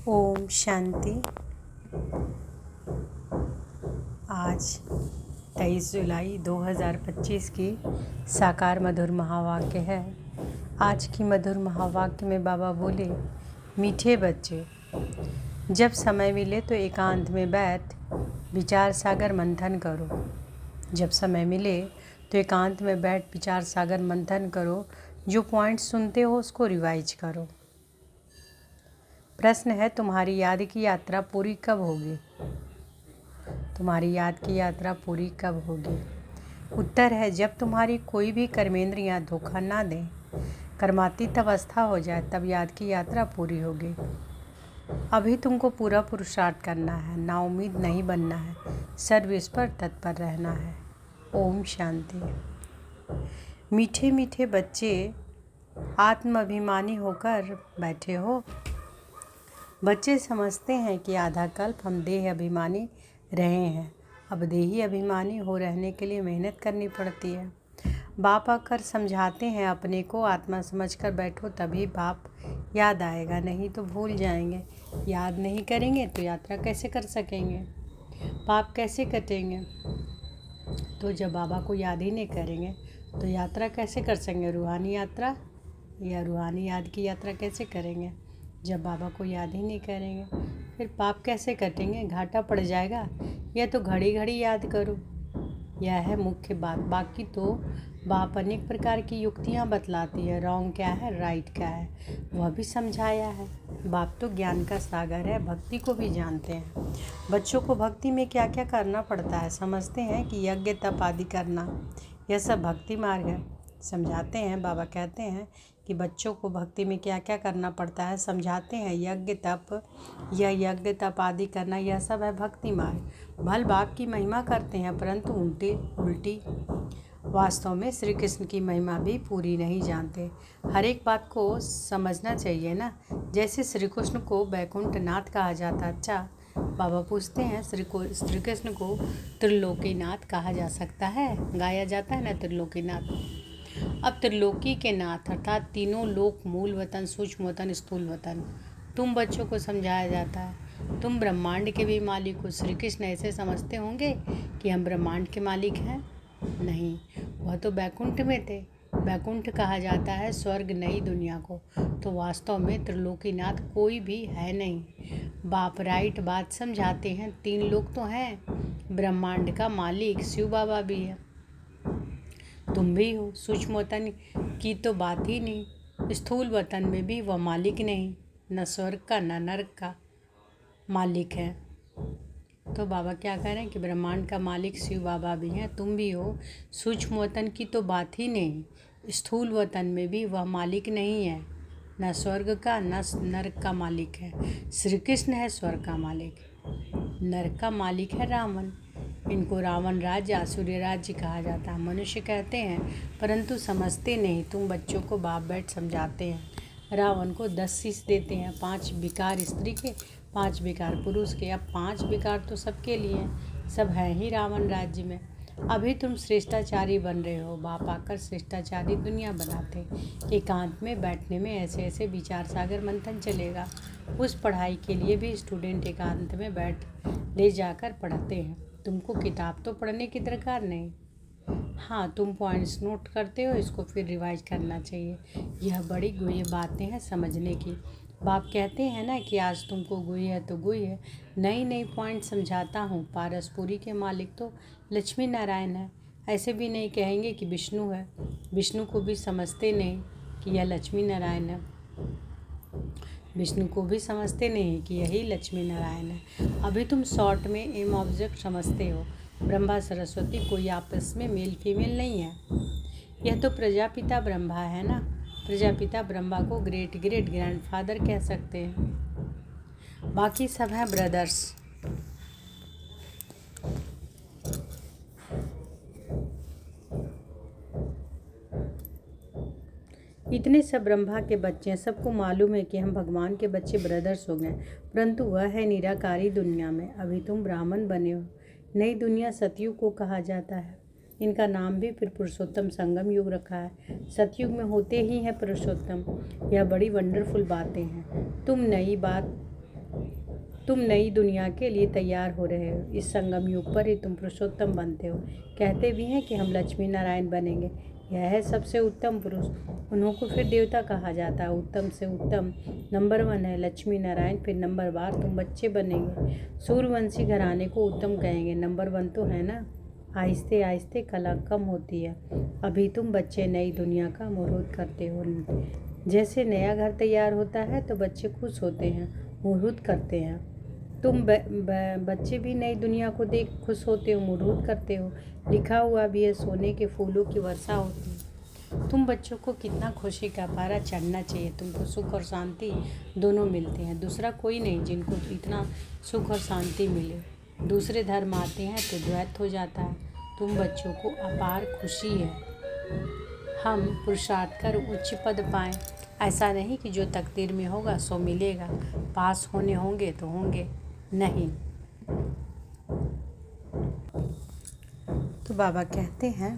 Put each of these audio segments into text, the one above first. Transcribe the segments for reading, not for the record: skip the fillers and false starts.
ओम शांति। आज 23 जुलाई 2025 की साकार मधुर महावाक्य है। आज की मधुर महावाक्य में बाबा बोले, मीठे बच्चे, जब समय मिले तो एकांत में बैठ विचार सागर मंथन करो। जब समय मिले तो एकांत में बैठ विचार सागर मंथन करो। जो पॉइंट सुनते हो उसको रिवाइज करो। प्रश्न है, तुम्हारी याद की यात्रा पूरी कब होगी? तुम्हारी याद की यात्रा पूरी कब होगी? उत्तर है, जब तुम्हारी कोई भी कर्मेंद्रियां धोखा ना दें, कर्मातीत अवस्था हो जाए, तब याद की यात्रा पूरी होगी। अभी तुमको पूरा पुरुषार्थ करना है, नाउम्मीद नहीं बनना है, सर्विस पर तत्पर रहना है। ओम शांति। मीठे मीठे बच्चे आत्माभिमानी होकर बैठे हो। बच्चे समझते हैं कि आधा कल्प हम देह अभिमानी रहे हैं, अब देही अभिमानी हो रहने के लिए मेहनत करनी पड़ती है। बाप आकर समझाते हैं, अपने को आत्मा समझकर बैठो, तभी बाप याद आएगा, नहीं तो भूल जाएंगे। याद नहीं करेंगे तो यात्रा कैसे कर सकेंगे? पाप कैसे कटेंगे? तो जब बाबा को याद ही नहीं करेंगे तो यात्रा कैसे कर सकेंगे? रूहानी यात्रा या रूहानी याद की यात्रा कैसे करेंगे जब बाबा को याद ही नहीं करेंगे? फिर पाप कैसे कटेंगे? घाटा पड़ जाएगा। या तो घड़ी घड़ी याद करो, यह है मुख्य बात। बाकी तो बाप अनेक प्रकार की युक्तियाँ बतलाती है, रॉन्ग क्या है, राइट क्या है, वह भी समझाया है। बाप तो ज्ञान का सागर है, भक्ति को भी जानते हैं। बच्चों को भक्ति में क्या क्या करना पड़ता है समझते हैं कि यज्ञ तप आदि करना, यह सब भक्ति मार्ग है। समझाते हैं, बाबा कहते हैं कि बच्चों को भक्ति में क्या क्या करना पड़ता है समझाते हैं। यज्ञ तप आदि करना, यह सब है भक्ति मार्ग। भल बाप की महिमा करते हैं, परंतु उल्टी वास्तव में श्री कृष्ण की महिमा भी पूरी नहीं जानते। हर एक बात को समझना चाहिए ना। जैसे श्री कृष्ण को बैकुंठ नाथ कहा जाता। अच्छा, बाबा पूछते हैं, श्री कृष्ण को त्रिलोकी नाथ कहा जा सकता है? गाया जाता है ना त्रिलोकी नाथ। अब त्रिलोकी के नाथ अर्थात तीनों लोक, मूल वतन, सूक्ष्म वतन, स्थूल वतन, तुम बच्चों को समझाया जाता है। तुम ब्रह्मांड के भी मालिक हो। श्री कृष्ण ऐसे समझते होंगे कि हम ब्रह्मांड के मालिक हैं? नहीं, वह तो बैकुंठ में थे। बैकुंठ कहा जाता है स्वर्ग, नई दुनिया को। तो वास्तव में त्रिलोकीनाथ कोई भी है नहीं। बाप राइट बात समझाते हैं। तीन लोग तो हैं, ब्रह्मांड का मालिक शिव बाबा भी है, तुम भी हो। सूक्ष्म वतन की तो बात ही नहीं, स्थूल वतन में भी वह मालिक नहीं, न स्वर्ग का न नरक का मालिक है। तो बाबा क्या कह रहे हैं कि ब्रह्मांड का मालिक शिव बाबा भी हैं, तुम भी हो। सूक्ष्म वतन की तो बात ही नहीं, स्थूल वतन में भी वह मालिक नहीं है, न स्वर्ग का न नरक का मालिक है। श्री कृष्ण है स्वर्ग का मालिक, नरक का मालिक है रावण। इनको रावण राज्य, आसुरी राज्य कहा जाता है, मनुष्य कहते हैं, परंतु समझते नहीं। तुम बच्चों को बाप बैठ समझाते हैं। रावण को 10 शीश देते हैं, 5 विकार स्त्री के, 5 विकार पुरुष के। अब 5 विकार तो सबके लिए हैं, सब हैं ही रावण राज्य में। अभी तुम श्रेष्ठाचारी बन रहे हो। बाप आकर श्रेष्ठाचारी दुनिया बनाते। एकांत में बैठने में ऐसे ऐसे विचार सागर मंथन चलेगा। उस पढ़ाई के लिए भी स्टूडेंट एकांत में बैठ ले जाकर पढ़ते हैं। तुमको किताब तो पढ़ने की दरकार नहीं। हाँ, तुम पॉइंट्स नोट करते हो, इसको फिर रिवाइज करना चाहिए। यह बड़ी गुह्य बातें हैं समझने की। बाप कहते हैं ना कि आज तुमको गुह्य है तो गुह्य है, नई नई पॉइंट समझाता हूँ। पारसपुरी के मालिक तो लक्ष्मी नारायण है। ऐसे भी नहीं कहेंगे कि विष्णु है, विष्णु को भी समझते नहीं कि यह लक्ष्मी नारायण है। विष्णु को भी समझते नहीं कि यही लक्ष्मी नारायण है। अभी तुम शॉर्ट में एम ऑब्जेक्ट समझते हो। ब्रह्मा सरस्वती कोई आपस में मेल फीमेल नहीं है। यह तो प्रजापिता ब्रह्मा है ना। प्रजापिता ब्रह्मा को ग्रेट ग्रेट ग्रैंडफादर कह सकते हैं, बाकी सब हैं ब्रदर्स। इतने सब ब्रह्मा के बच्चे हैं, सबको मालूम है कि हम भगवान के बच्चे ब्रदर्स हो गए, परंतु वह है निराकारी दुनिया में। अभी तुम ब्राह्मण बने हो। नई दुनिया सतयुग को कहा जाता है। इनका नाम भी फिर पुरुषोत्तम संगम युग रखा है। सतयुग में होते ही हैं पुरुषोत्तम। यह बड़ी वंडरफुल बातें हैं। तुम नई बात तुम नई दुनिया के लिए तैयार हो रहे हो। इस संगम युग पर ही तुम पुरुषोत्तम बनते हो। कहते भी हैं कि हम लक्ष्मी नारायण बनेंगे। यह है सबसे उत्तम पुरुष। उन्हों को फिर देवता कहा जाता है। उत्तम से उत्तम नंबर 1 है लक्ष्मी नारायण, फिर नंबर बार तुम बच्चे बनेंगे। सूर्यवंशी घराने को उत्तम कहेंगे। नंबर 1 तो है ना। आहिस्ते आहिस्ते कला कम होती है। अभी तुम बच्चे नई दुनिया का मुहूर्त करते हो। जैसे नया घर तैयार होता है तो बच्चे खुश होते हैं, मुहूर्त करते हैं। तुम बच्चे भी नई दुनिया को देख खुश होते हो, मुहूर्त करते हो। लिखा हुआ भी है, सोने के फूलों की वर्षा होती है। तुम बच्चों को कितना खुशी का पारा चढ़ना चाहिए। तुमको सुख और शांति दोनों मिलते हैं। दूसरा कोई नहीं जिनको इतना सुख और शांति मिले। दूसरे धर्म आते हैं तो द्वैत हो जाता है। तुम बच्चों को अपार खुशी है। हम पुरुषार्थ कर उच्च पद पाएं। ऐसा नहीं कि जो तकदीर में होगा सो मिलेगा। पास होने होंगे तो होंगे, नहीं। तो बाबा कहते हैं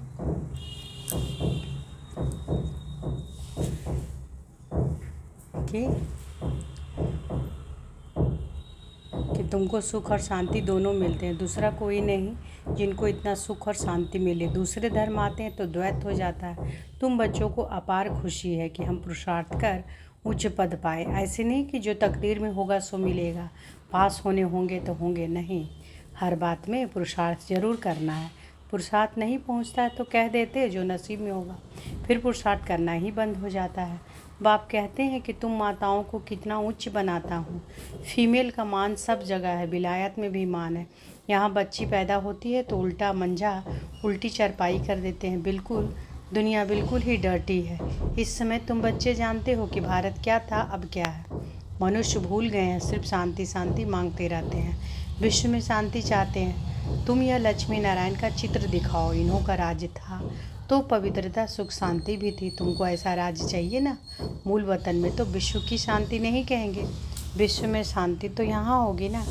कि तुमको सुख और शांति दोनों मिलते हैं। दूसरा कोई नहीं जिनको इतना सुख और शांति मिले। दूसरे धर्म आते हैं तो द्वैत हो जाता है। तुम बच्चों को अपार खुशी है कि हम पुरुषार्थ कर उच्च पद पाए। ऐसे नहीं कि जो तकदीर में होगा सो मिलेगा। पास होने होंगे तो होंगे, नहीं। हर बात में पुरुषार्थ जरूर करना है। पुरुषार्थ नहीं पहुंचता है तो कह देते जो नसीब में होगा। फिर पुरुषार्थ करना ही बंद हो जाता है। बाप कहते हैं कि तुम माताओं को कितना उच्च बनाता हूँ। फीमेल का मान सब जगह है, विलायत में भी मान है। यहाँ बच्ची पैदा होती है तो उल्टा मंजा, उल्टी चरपाई कर देते हैं। बिल्कुल दुनिया बिल्कुल ही डर्टी है। इस समय तुम बच्चे जानते हो कि भारत क्या था, अब क्या है। मनुष्य भूल गए हैं, सिर्फ शांति शांति मांगते रहते हैं। विश्व में शांति चाहते हैं। तुम यह लक्ष्मी नारायण का चित्र दिखाओ। इन्हों का राज्य था तो पवित्रता सुख शांति भी थी। तुमको ऐसा राज्य चाहिए ना। मूल वतन में तो विश्व की शांति नहीं कहेंगे। विश्व में शांति तो यहाँ होगी ना।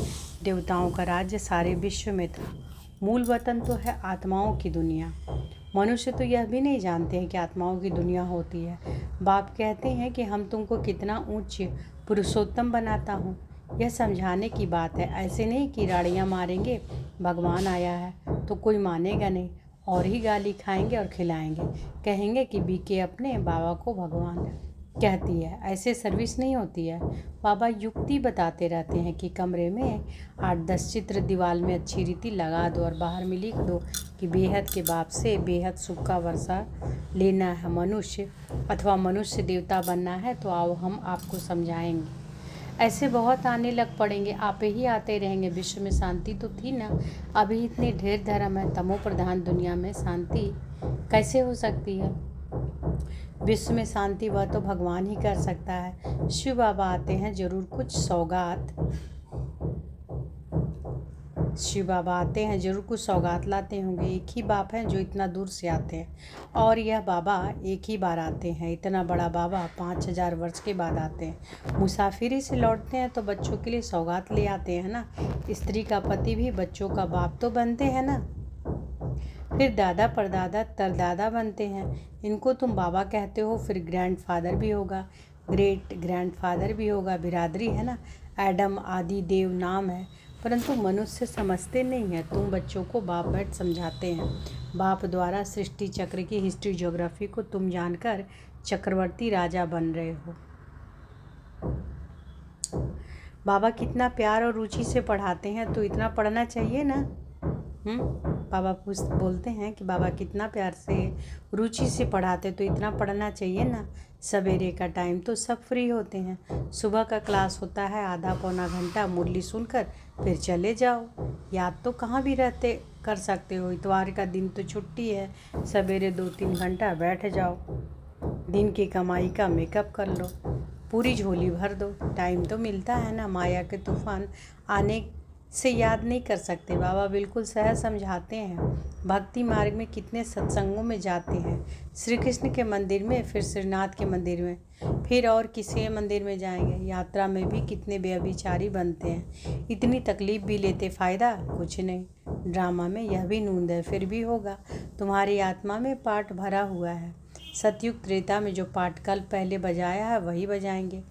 देवताओं का राज्य सारे विश्व में था। मूल वतन तो है आत्माओं की दुनिया। मनुष्य तो यह भी नहीं जानते हैं कि आत्माओं की दुनिया होती है। बाप कहते हैं कि हम तुमको कितना उच्च पुरुषोत्तम बनाता हूँ। यह समझाने की बात है। ऐसे नहीं कि राड़ियाँ मारेंगे भगवान आया है तो कोई मानेगा नहीं, और ही गाली खाएंगे और खिलाएंगे। कहेंगे कि बीके अपने बाबा को भगवान कहती है। ऐसे सर्विस नहीं होती है। बाबा युक्ति बताते रहते हैं कि कमरे में 8-10 चित्र दीवार में अच्छी रीति लगा दो और बाहर में लिख दो कि बेहद के बाप से बेहद सुख का वर्षा लेना है। मनुष्य अथवा मनुष्य देवता बनना है तो आओ हम आपको समझाएंगे। ऐसे बहुत आने लग पड़ेंगे, आप ही आते रहेंगे। विश्व में शांति तो थी ना। अभी इतने ढेर धर्म है। तमो प्रधान दुनिया में शांति कैसे हो सकती है। विश्व में शांति वह तो भगवान ही कर सकता है। शिव बाबा आते हैं जरूर कुछ सौगात। शिव बाबा आते हैं जरूर कुछ सौगात लाते होंगे। एक ही बाप हैं जो इतना दूर से आते हैं, और यह बाबा एक ही बार आते हैं। इतना बड़ा बाबा 5000 वर्ष के बाद आते हैं। मुसाफिरी से लौटते हैं तो बच्चों के लिए सौगात ले आते हैं ना। स्त्री का पति भी बच्चों का बाप तो बनते हैं ना। फिर दादा परदादा तरदादा बनते हैं। इनको तुम बाबा कहते हो। फिर ग्रैंडफादर भी होगा, ग्रेट ग्रैंडफादर भी होगा। बिरादरी है ना। एडम आदि देव नाम है, परंतु मनुष्य समझते नहीं है। तुम बच्चों को बाप बैठ समझाते हैं। बाप द्वारा सृष्टि चक्र की हिस्ट्री ज्योग्राफी को तुम जानकर चक्रवर्ती राजा बन रहे हो। बाबा कितना प्यार और रुचि से पढ़ाते हैं तो इतना पढ़ना चाहिए ना। बाबा बोलते हैं कि बाबा कितना प्यार से रुचि से पढ़ाते तो इतना पढ़ना चाहिए ना। सवेरे का टाइम तो सब फ्री होते हैं। सुबह का क्लास होता है, आधा पौना घंटा मुरली सुनकर फिर चले जाओ। याद तो कहाँ भी रहते कर सकते हो। इतवार का दिन तो छुट्टी है। सवेरे 2-3 घंटा बैठ जाओ। दिन की कमाई का मेकअप कर लो, पूरी झोली भर दो। टाइम तो मिलता है ना। माया के तूफान आने से याद नहीं कर सकते। बाबा बिल्कुल सहज समझाते हैं। भक्ति मार्ग में कितने सत्संगों में जाते हैं। श्री कृष्ण के मंदिर में, फिर श्रीनाथ के मंदिर में, फिर और किसी मंदिर में जाएंगे। यात्रा में भी कितने बेअभिचारी बनते हैं। इतनी तकलीफ भी लेते, फ़ायदा कुछ नहीं। ड्रामा में यह भी नूंद है, फिर भी होगा। तुम्हारी आत्मा में पाठ भरा हुआ है। सतयुग त्रेता में जो पाठ कल पहले बजाया है वही बजाएंगे।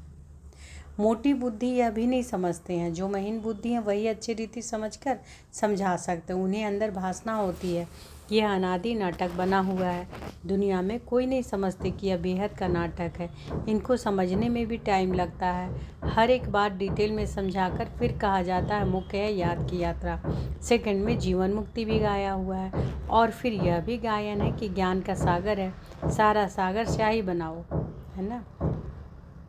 मोटी बुद्धि यह भी नहीं समझते हैं। जो महीन बुद्धि हैं वही अच्छी रीति समझकर समझा सकते हैं। उन्हें अंदर भासना होती है कि यह अनादि नाटक बना हुआ है। दुनिया में कोई नहीं समझते कि यह बेहद का नाटक है। इनको समझने में भी टाइम लगता है। हर एक बात डिटेल में समझाकर फिर कहा जाता है मुख्य है याद की यात्रा। सेकंड में जीवन मुक्ति भी गाया हुआ है। और फिर यह भी गायन है कि ज्ञान का सागर है, सारा सागर स्याही बनाओ, है ना।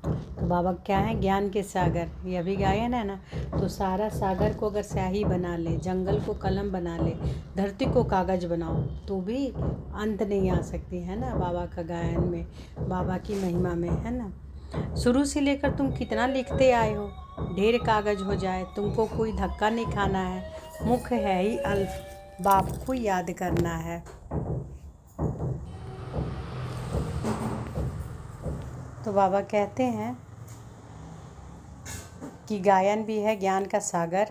तो बाबा क्या है? ज्ञान के सागर, यह भी गायन है ना। तो सारा सागर को अगर स्याही बना ले, जंगल को कलम बना ले, धरती को कागज बनाओ, तो भी अंत नहीं आ सकती, है ना। बाबा का गायन में, बाबा की महिमा में, है ना। शुरू से लेकर तुम कितना लिखते आए हो, ढेर कागज हो जाए, तुमको कोई धक्का नहीं खाना है। मुख्य है ही अल्फ, बाप को याद करना है। तो बाबा कहते हैं कि गायन भी है ज्ञान का सागर,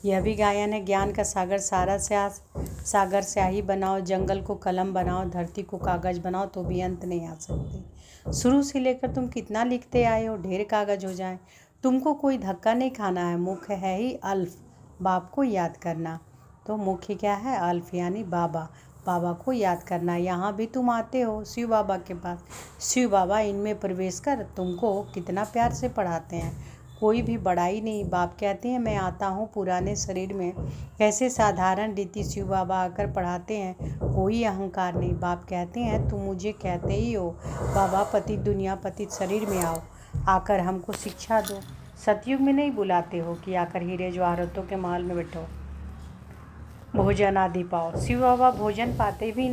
यह भी गायन है ज्ञान का सागर, सारा सागर स्याही बनाओ, जंगल को कलम बनाओ, धरती को कागज बनाओ, तो भी अंत नहीं आ सकते। शुरू से लेकर तुम कितना लिखते आए हो, ढेर कागज हो जाए, तुमको कोई धक्का नहीं खाना है। मुख्य है ही अल्फ, बाप को याद करना। तो मुख्य क्या है? अल्फ यानी बाबा, बाबा को याद करना। यहाँ भी तुम आते हो शिव बाबा के पास, शिव बाबा इनमें प्रवेश कर तुमको कितना प्यार से पढ़ाते हैं, कोई भी बड़ाई नहीं। बाप कहते हैं मैं आता हूँ पुराने शरीर में, कैसे साधारण रीति शिव बाबा आकर पढ़ाते हैं, कोई अहंकार नहीं। बाप कहते हैं तुम मुझे कहते ही हो बाबा पतित दुनिया पतित शरीर में आओ, आकर हमको शिक्षा दो। सतयुग में नहीं बुलाते हो कि आकर हीरे जवाहरातों के महल में बैठो, भोजन आदि पाओ। शिव बाबा भोजन पाते ही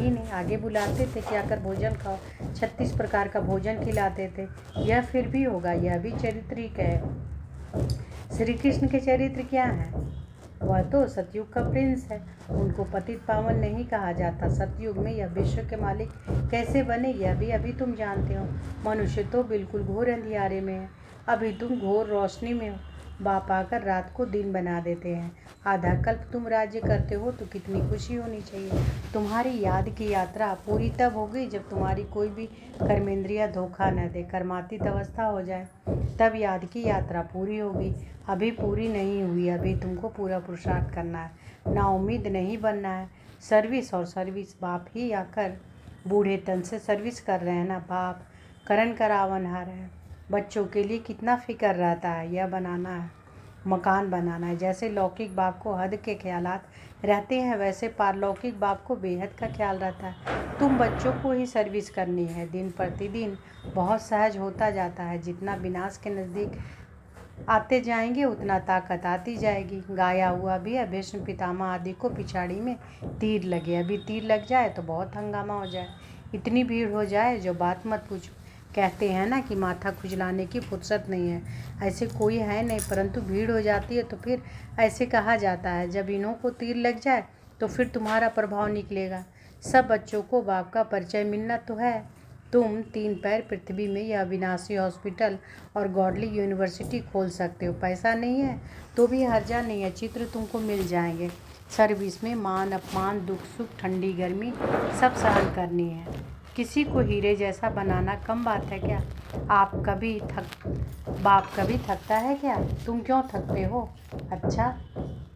नहीं, आगे बुलाते थे कि आकर भोजन खाओ, 36 प्रकार का भोजन खिलाते थे। यह फिर भी होगा, यह भी चारित्रिक है। श्री कृष्ण के चरित्र क्या है? वह तो सतयुग का प्रिंस है, उनको पतित पावन नहीं कहा जाता। सतयुग में यह विश्व के मालिक कैसे बने, यह भी अभी तुम जानते हो। मनुष्य तो बिल्कुल घोर अंधियारे में है, अभी तुम घोर रोशनी में हो। बाप आकर रात को दिन बना देते हैं। आधा कल्प तुम राज्य करते हो तो कितनी खुशी होनी चाहिए। तुम्हारी याद की यात्रा पूरी तब होगी जब तुम्हारी कोई भी कर्मेंद्रिया धोखा न दे, कर्मातीत अवस्था हो जाए, तब याद की यात्रा पूरी होगी। अभी पूरी नहीं हुई, अभी तुमको पूरा पुरुषार्थ करना है, नाउम्मीद नहीं बनना है। सर्विस और सर्विस, बाप ही आकर बूढ़े तन से सर्विस कर रहे हैं ना। बाप करण करावनहार है। बच्चों के लिए कितना फिक्र रहता है, यह बनाना है, मकान बनाना है। जैसे लौकिक बाप को हद के ख्यालात रहते हैं, वैसे पारलौकिक बाप को बेहद का ख्याल रहता है। तुम बच्चों को ही सर्विस करनी है। दिन प्रतिदिन बहुत सहज होता जाता है। जितना विनाश के नज़दीक आते जाएंगे उतना ताकत आती जाएगी। गाया हुआ भी है, भीष्म पितामह आदि को पिछाड़ी में तीर लगे। अभी तीर लग जाए तो बहुत हंगामा हो जाए, इतनी भीड़ हो जाए जो बात मत पूछो। कहते हैं ना कि माथा खुजलाने की फुर्सत नहीं है, ऐसे कोई है नहीं, परंतु भीड़ हो जाती है तो फिर ऐसे कहा जाता है जब इन्हों को तीर लग जाए तो फिर तुम्हारा प्रभाव निकलेगा। सब बच्चों को बाप का परिचय मिलना तो है। तुम 3 पैर पृथ्वी में यह अविनाशी हॉस्पिटल और गॉडली यूनिवर्सिटी खोल सकते हो। पैसा नहीं है तो भी हर्जा नहीं है, चित्र तुमको मिल जाएंगे। सर्विस में मान अपमान, दुख सुख, ठंडी गर्मी सब सहन करनी है। किसी को हीरे जैसा बनाना कम बात है क्या? बाप कभी थकता है क्या? तुम क्यों थकते हो? अच्छा,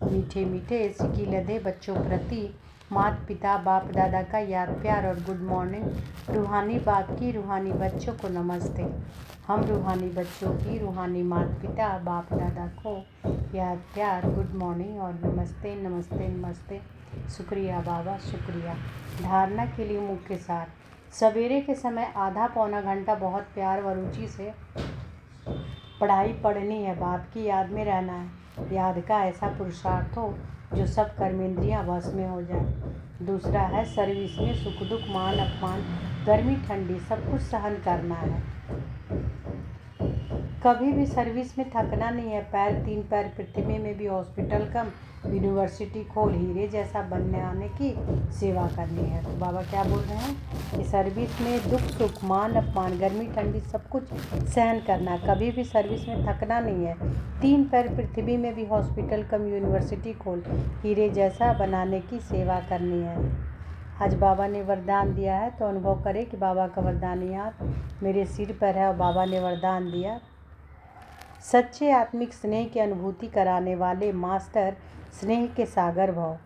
मीठे मीठे सिकी लदे बच्चों प्रति माता पिता बाप दादा का याद प्यार और गुड मॉर्निंग। रूहानी बाप की रूहानी बच्चों को नमस्ते। हम रूहानी बच्चों की रूहानी माता पिता बाप दादा को याद प्यार, गुड मॉर्निंग और नमस्ते नमस्ते नमस्ते। शुक्रिया बाबा, शुक्रिया। धारणा के लिए मुख्य सार। सवेरे के समय आधा पौना घंटा बहुत प्यार व रुचि से पढ़ाई पढ़नी है, बाप की याद में रहना है। याद का ऐसा पुरुषार्थ हो जो सब कर्मेंद्रियां वश में हो जाए। दूसरा है सर्विस में सुख दुख, मान अपमान, गर्मी ठंडी सब कुछ सहन करना है। कभी भी सर्विस में थकना नहीं है। 3 पैर पृथ्वी में भी हॉस्पिटल कम यूनिवर्सिटी खोल, हीरे जैसा बनने आने की सेवा करनी है। तो बाबा क्या बोल रहे हैं कि सर्विस में दुख सुख, मान अपमान, गर्मी ठंडी सब कुछ सहन करना, कभी भी सर्विस में थकना नहीं है। 3 पैर पृथ्वी में भी हॉस्पिटल कम यूनिवर्सिटी खोल, हीरे जैसा बनाने की सेवा करनी है। आज बाबा ने वरदान दिया है तो अनुभव करें कि बाबा का वरदानी हाथ मेरे सिर पर है और बाबा ने वरदान दिया। सच्चे आत्मिक स्नेह की अनुभूति कराने वाले मास्टर स्नेह के सागर भव।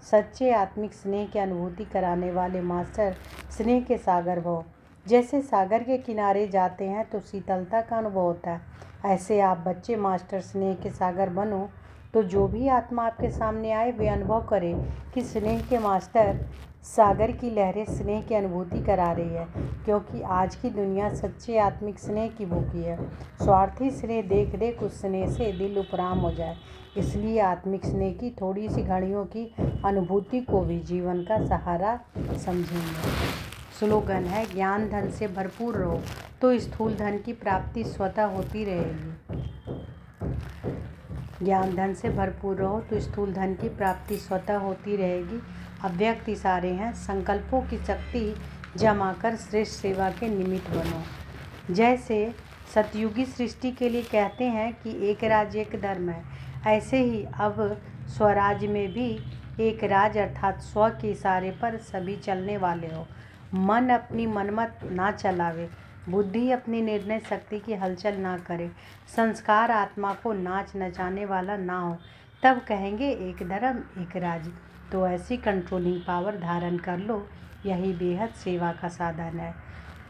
सच्चे आत्मिक स्नेह की अनुभूति कराने वाले मास्टर स्नेह के सागर भव। जैसे सागर के किनारे जाते हैं तो शीतलता का अनुभव होता है, ऐसे आप बच्चे मास्टर स्नेह के सागर बनो। तो जो भी आत्मा आपके सामने आए वे अनुभव करे कि स्नेह के मास्टर सागर की लहरें स्नेह की अनुभूति करा रही है, क्योंकि आज की दुनिया सच्चे आत्मिक स्नेह की भूखी है। स्वार्थी स्नेह देख देख उस स्नेह से दिल उपराम हो जाए। इसलिए आत्मिक स्नेह की थोड़ी सी घड़ियों की अनुभूति को भी जीवन का सहारा समझेंगे। स्लोगन है, ज्ञान धन से भरपूर रहो तो स्थूल धन की प्राप्ति स्वतः होती रहेगी। ज्ञान धन से भरपूर रहो तो स्थूल धन की प्राप्ति स्वतः होती रहेगी। अव्यक्त इशारे हैं, संकल्पों की शक्ति जमा कर श्रेष्ठ सेवा के निमित्त बनो। जैसे सतयुगी सृष्टि के लिए कहते हैं कि एक राज्य एक धर्म है, ऐसे ही अब स्वराज में भी एक राज अर्थात स्व के इशारे पर सभी चलने वाले हो। मन अपनी मनमत ना चलावे, बुद्धि अपनी निर्णय शक्ति की हलचल ना करे, संस्कार आत्मा को नाच नचाने वाला ना हो, तब कहेंगे एक धर्म एक राज्य। तो ऐसी कंट्रोलिंग पावर धारण कर लो, यही बेहद सेवा का साधन है।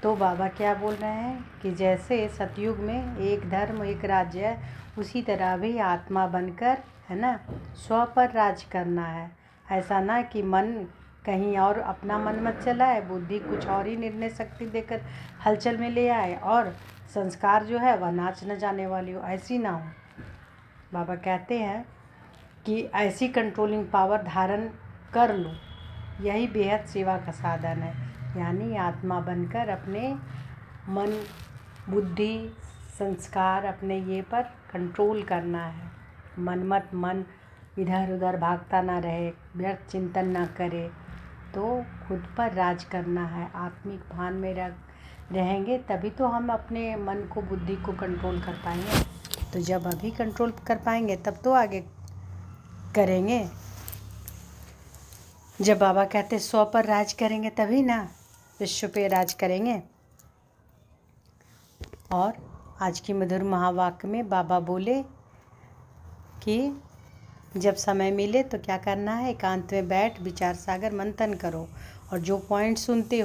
तो बाबा क्या बोल रहे हैं कि जैसे सतयुग में एक धर्म एक राज्य है, उसी तरह भी आत्मा बनकर, है ना, स्व पर राज करना है। ऐसा ना कि मन कहीं और अपना मन मत चलाए, बुद्धि कुछ और ही निर्णय शक्ति देकर हलचल में ले आए और संस्कार जो है वह नाच न जाने वाली हो, ऐसी ना हो। बाबा कहते हैं कि ऐसी कंट्रोलिंग पावर धारण कर लो, यही बेहद सेवा का साधन है। यानी आत्मा बनकर अपने मन बुद्धि संस्कार अपने ये पर कंट्रोल करना है। मनमत मन इधर उधर भागता ना रहे, व्यर्थ चिंतन ना करे, तो खुद पर राज करना है। आत्मिक भान में रहेंगे तभी तो हम अपने मन को बुद्धि को कंट्रोल कर पाएंगे। तो जब अभी कंट्रोल कर पाएंगे तब तो आगे करेंगे। जब बाबा कहते 100 पर राज करेंगे तभी ना विश्व पे राज करेंगे। और आज की मधुर महावाक्य में बाबा बोले कि जब समय मिले तो क्या करना है, एकांत में बैठ विचार सागर मंथन करो और जो पॉइंट सुनते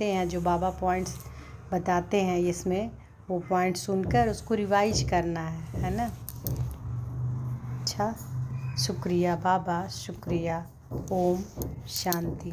हैं, जो बाबा पॉइंट्स बताते हैं इसमें, वो पॉइंट सुनकर उसको रिवाइज करना है ना। अच्छा, शुक्रिया बाबा, शुक्रिया। ओम शांति।